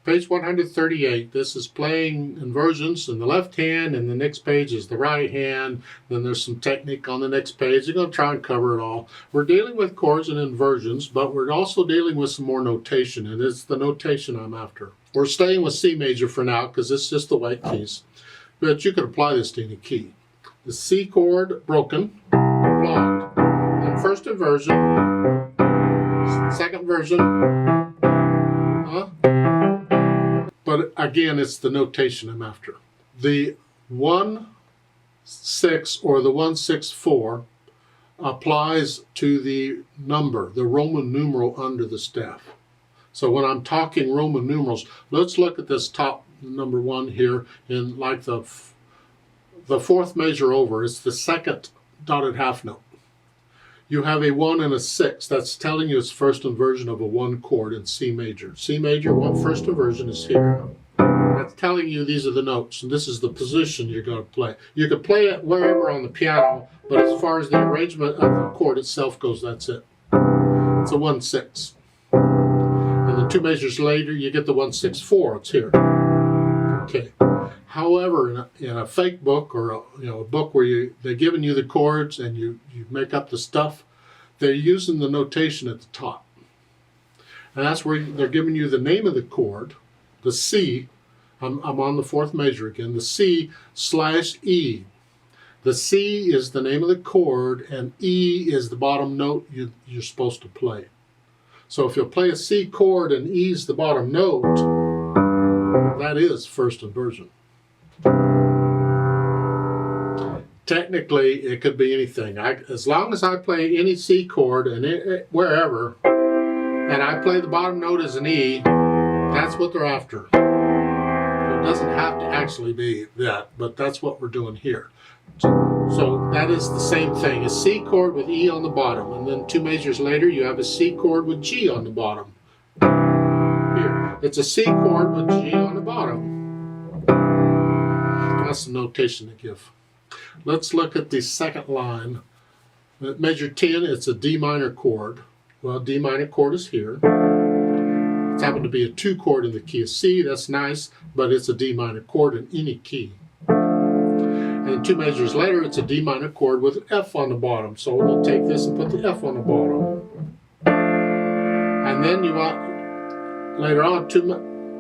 Page 138, this is playing inversions in the left hand, and the next page is the right hand. Then there's some technique on the next page. You're going to try and cover it all. We're dealing with chords and inversions, but we're also dealing with some more notation, and it's the notation I'm after. We're staying with C major for now because it's just the white keys, but you could apply this to any key. The C chord broken, blocked. Then first inversion, second version, but again, it's the notation I'm after. The 1-6 or the 1-6-4 applies to the number, the Roman numeral under the staff. So when I'm talking Roman numerals, let's look at this top number 1 here in like the fourth measure over. It's the second dotted half note. You have a 1 and a 6. That's telling you it's first inversion of a 1 chord in C major. C major, first inversion is here. That's telling you these are the notes, and this is the position you're going to play. You could play it wherever on the piano, but as far as the arrangement of the chord itself goes, that's it. It's a 1-6. And then 2 measures later, you get the 1-6-4. It's here. Okay. However, in a fake book or a book where they're giving you the chords and you make up the stuff, they're using the notation at the top. And that's where they're giving you the name of the chord, the C. I'm on the fourth measure again, the C/E. The C is the name of the chord, and E is the bottom note you're supposed to play. So if you'll play a C chord and E's the bottom note, that is first inversion. Technically, it could be anything. As long as I play any C chord and wherever, and I play the bottom note as an E, that's what they're after. It doesn't have to actually be that, but that's what we're doing here. So that is the same thing. A C chord with E on the bottom, and then 2 measures later you have a C chord with G on the bottom. Here, it's a C chord with G on the bottom. That's the notation to give. Let's look at the second line. At measure 10, it's a D minor chord. Well, D minor chord is here. It's happened to be a 2 chord in the key of C. That's nice, but it's a D minor chord in any key. And then 2 measures later, it's a D minor chord with an F on the bottom. So we'll take this and put the F on the bottom. And then you want, later on,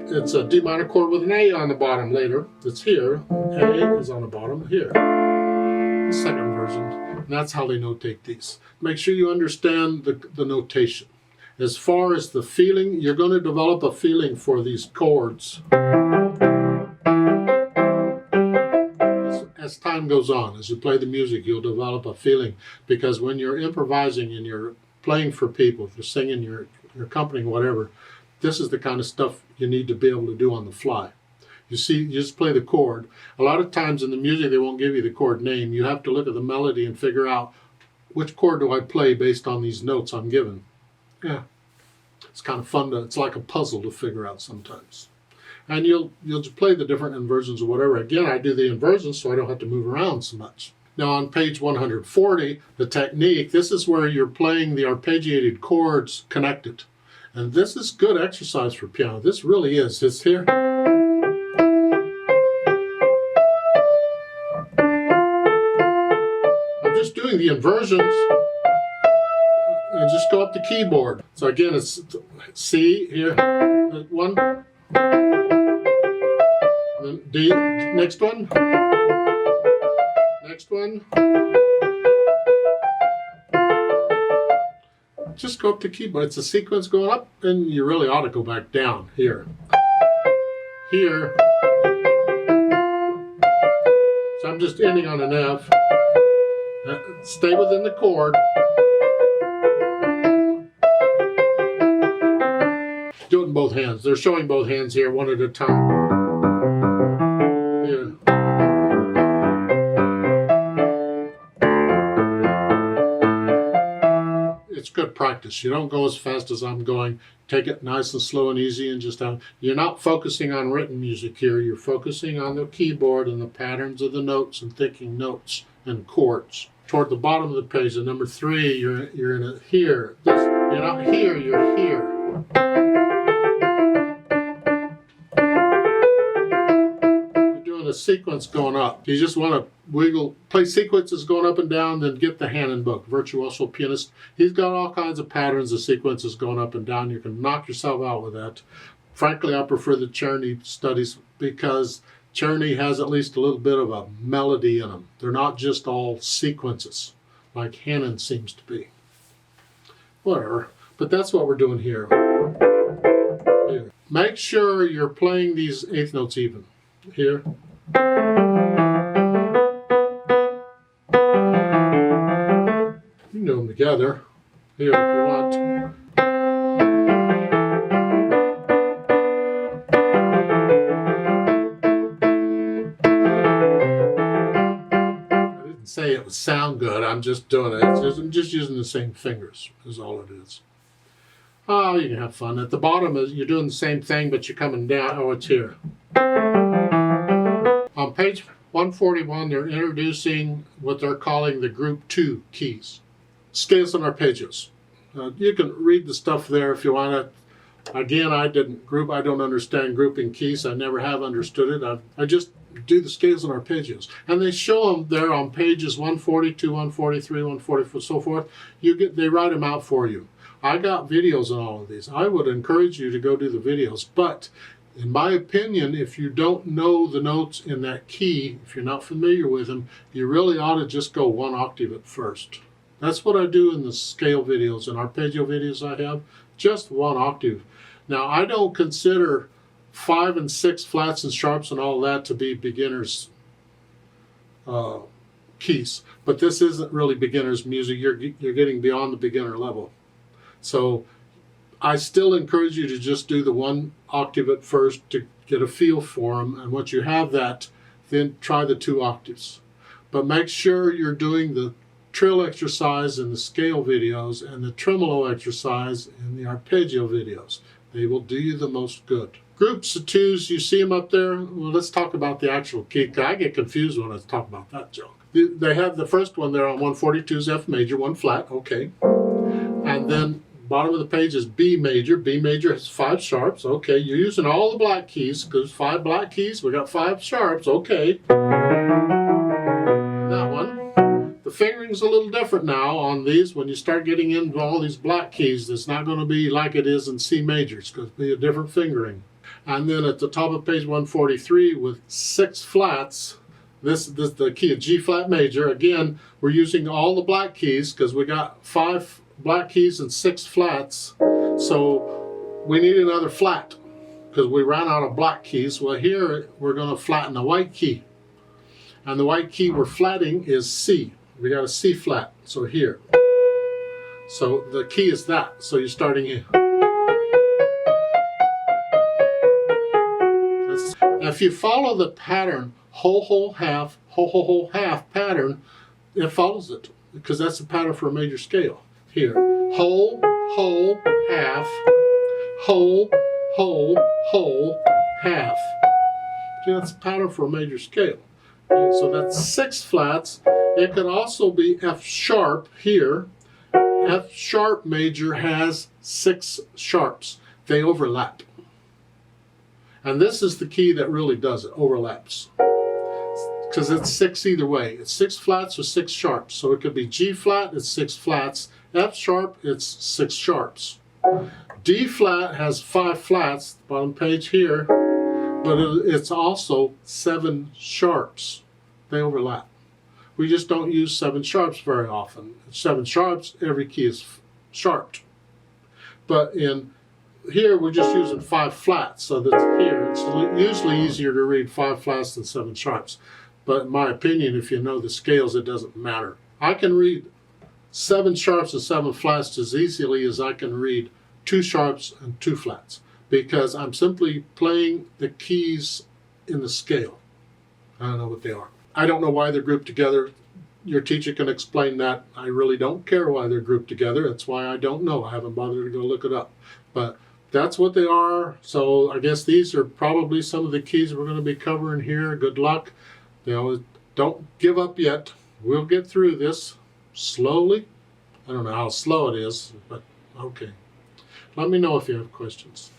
it's a D minor chord with an A on the bottom later. It's here. A is on the bottom here. The second version. And that's how they notate these. Make sure you understand the notation. As far as the feeling, you're going to develop a feeling for these chords as time goes on. As you play the music, you'll develop a feeling, because when you're improvising and you're playing for people, if you're singing, you're accompanying, whatever, this is the kind of stuff you need to be able to do on the fly. You see, you just play the chord. A lot of times in the music, they won't give you the chord name. You have to look at the melody and figure out which chord do I play based on these notes I'm given. Yeah, it's kind of fun it's like a puzzle to figure out sometimes. And you'll just play the different inversions or whatever. Again, I do the inversions so I don't have to move around so much. Now on page 140, the technique, this is where you're playing the arpeggiated chords connected. And this is good exercise for piano. This really is. It's here. I'm just doing the inversions. And just go up the keyboard. So again, it's C here, 1, then D, next one, next one. Just go up the keyboard. It's a sequence going up, and you really ought to go back down here. Here. So I'm just ending on an F. Stay within the chord. Do it in both hands. They're showing both hands here, one at a time. Here. It's good practice. You don't go as fast as I'm going. Take it nice and slow and easy, and just you're not focusing on written music here. You're focusing on the keyboard and the patterns of the notes and thinking notes and chords. Toward the bottom of the page, at number 3, you're in a here. You're not here, you're here. sequence going up. You just want to play sequences going up and down, then get the Hanon book, Virtuoso Pianist. He's got all kinds of patterns of sequences going up and down. You can knock yourself out with that. Frankly, I prefer the Czerny studies because Czerny has at least a little bit of a melody in them. They're not just all sequences like Hanon seems to be. Whatever, but that's what we're doing here. Here. Make sure you're playing these eighth notes even. Here. You can do them together. Here if you want. Say it would sound good. I'm just doing it. I'm just using the same fingers is all it is. Oh, you can have fun. At the bottom, you're doing the same thing, but you're coming down. Oh, it's here. On page 141, they're introducing what they're calling the group 2 keys. Scales and arpeggios. You can read the stuff there if you want to. Again, I don't understand grouping keys. I never have understood it. I just do the scales and arpeggios. And they show them there on pages 142, 143, 144, so forth. They write them out for you. I got videos on all of these. I would encourage you to go do the videos. But in my opinion, if you don't know the notes in that key, if you're not familiar with them, you really ought to just go one octave at first. That's what I do in the scale videos and arpeggio videos I have, just one octave. Now, I don't consider 5 and 6 flats and sharps and all that to be beginners keys, but this isn't really beginners music. You're getting beyond the beginner level. So I still encourage you to just do the one octave at first to get a feel for them, and once you have that, then try the 2 octaves. But make sure you're doing the trill exercise in the scale videos and the tremolo exercise in the arpeggio videos. They will do you the most good. Groups of 2s, you see them up there? Well, let's talk about the actual key. I get confused when I talk about that junk. They have the first one there on 142's F major, 1 flat, okay. And then bottom of the page is B major. B major has 5 sharps, okay. You're using all the black keys, because 5 black keys, we got 5 sharps, okay. That one. The fingering's a little different now on these. When you start getting into all these black keys, it's not going to be like it is in C major. It's going to be a different fingering. And then at the top of page 143 with 6 flats, this the key of G flat major. Again, we're using all the black keys because we got 5 black keys and 6 flats. So we need another flat because we ran out of black keys. Well, here we're going to flatten the white key. And the white key we're flatting is C. We got a C flat, so here. So the key is that, so you're starting here. If you follow the pattern, whole, whole, half, whole, whole, whole, half pattern, it follows it, because that's the pattern for a major scale. Here, whole, whole, half, whole, whole, whole, half. See, that's the pattern for a major scale. Okay, so that's 6 flats. It could also be F sharp here. F sharp major has 6 sharps. They overlap. And this is the key that really does it, overlaps. Because it's 6 either way. It's 6 flats with 6 sharps. So it could be G flat, it's 6 flats. F sharp, it's 6 sharps. D flat has 5 flats, bottom page here, but it's also 7 sharps. They overlap. We just don't use 7 sharps very often. 7 sharps, every key is sharped. But in here, we're just using 5 flats, so that's here. It's usually easier to read 5 flats than 7 sharps. But in my opinion, if you know the scales, it doesn't matter. I can read 7 sharps and 7 flats as easily as I can read 2 sharps and 2 flats, because I'm simply playing the keys in the scale. I don't know what they are. I don't know why they're grouped together. Your teacher can explain that. I really don't care why they're grouped together. That's why I don't know. I haven't bothered to go look it up. But that's what they are. So I guess these are probably some of the keys we're going to be covering here. Good luck. Don't give up yet. We'll get through this slowly. I don't know how slow it is, but okay. Let me know if you have questions.